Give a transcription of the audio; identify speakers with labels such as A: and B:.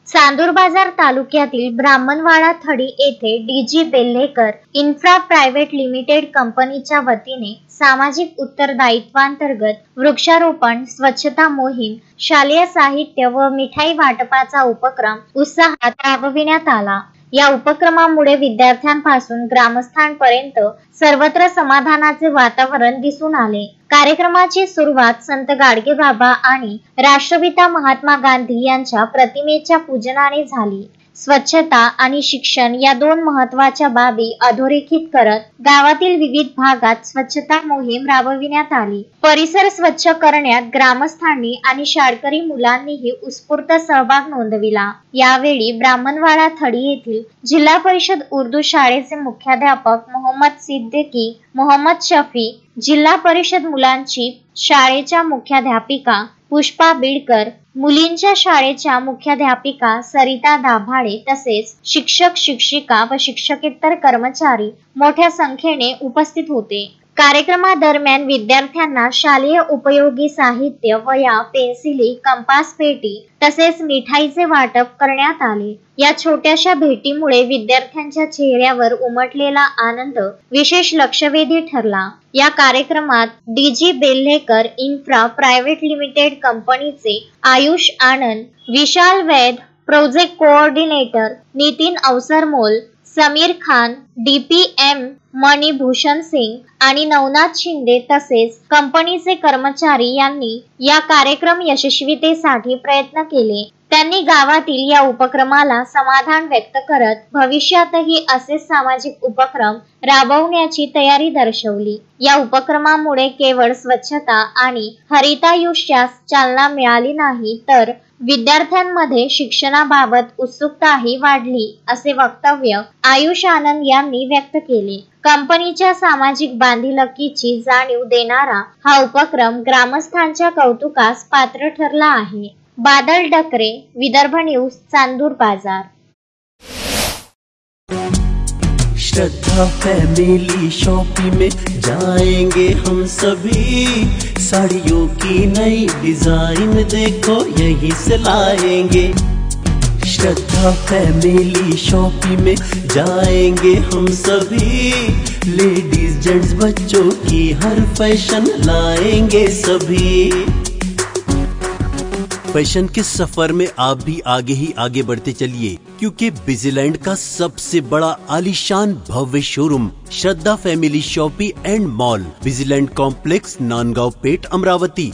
A: चांदूर बाजार तालुक्यातील ब्राह्मणवाडा थडी येथे डीजी बेल्हेकर इन्फ्रा प्रायव्हेट लिमिटेड कंपनीच्या वतीने सामाजिक उत्तरदायित्वांतर्गत वृक्षारोपण, स्वच्छता मोहीम, शालेय साहित्य व मिठाई वाटपाचा उपक्रम उत्साहात राबविण्यात आला। या उपक्रमामुळे विद्यार्थ्यांपासून ग्रामस्थांपर्यंत सर्वत्र समाधानाचे वातावरण दिसून आले। कार्यक्रमाची सुरुवात संत गाडगेबाबा आणि राष्ट्रपिता महात्मा गांधी यांच्या प्रतिमेच्या पूजनाने झाली। स्वच्छता आणि शिक्षण या दोन महत्त्वाच्या बाबी अधोरेखित करत गावातील विविध भागात स्वच्छता मोहीम राबविण्यात आली। परिसर स्वच्छ करण्यात ग्रामस्थांनी आणि शाळकरी मुलांनीही उत्स्फूर्त सहभाग नोंदविला। यावेळी ब्राह्मणवाडा थडी येथील जिल्हा परिषद उर्दू शाळेचे मुख्याध्यापक मोहम्मद सिद्दीकी, मोहम्मद शफी, जिल्हा परिषद मुलांची शाळेच्या मुख्याध्यापिका पुष्पा बिडकर, मुलींच्या शाळेच्या मुख्याध्यापिका सरिता दाभाडे तसेच शिक्षक, शिक्षिका व शिक्षकेतर कर्मचारी मोठ्या संख्येने उपस्थित होते। कार्यक्रमादरम्यान विद्यार्थ्यांना शालेय उपयोगी साहित्य, वह्या, पेन्सिली, कंपास पेटी तसेच मिठाईचे वाटप करण्यात आले। या छोट्याशा भेटीमुळे विद्यार्थ्यांच्या चेहऱ्यावर उमटलेला आनंद विशेष लक्षवेधी ठरला। या कार्यक्रमात DG Belhekar infra private limited कंपनीचे Ayush Anand, Vishal Vaid, project coordinator Nitin Avasarmol, Sameer Khan, DPM Manibhushan Singh आणि नवनाथ शिंदे तसेच कंपनीचे कर्मचारी यांनी या कार्यक्रम यशस्वीतेसाठी प्रयत्न केले। त्यांनी गावातील या उपक्रमाला समाधान व्यक्त करत भविष्यातही असे सामाजिक उपक्रम राबवण्याची तयारी दर्शवली। या उपक्रमामुळे केवळ स्वच्छता आणि हरितायुष्यास चालना मिळाली नाही तर विद्यार्थ्यांमध्ये शिक्षणाबाबत उत्सुकताही वाढली, असे वक्तव्य आयुष आनंद यांनी व्यक्त केले। कंपनीच्या सामाजिक बांधिलकीची जाणीव देणारा हा उपक्रम ग्रामस्थांच्या कौतुकास पात्र ठरला आहे। बादल डकरे, विदर्भ न्यूज, चांदूर बाजार।
B: श्रद्धा फैमिली शॉपिंग में जाएंगे हम सभी, साड़ियों की नई डिजाइन देखो यहीं से लाएंगे। श्रद्धा फैमिली शॉपिंग में जाएंगे हम सभी, लेडीज जेंट्स बच्चों की हर फैशन लाएंगे सभी। फैशन के सफर में आप भी आगे ही आगे बढ़ते चलिए, क्योंकि बिजीलैंड का सबसे बड़ा आलीशान भव्य showroom Shraddha family shopping and mall, Busyland complex, Nandgaon Peth, Amravati.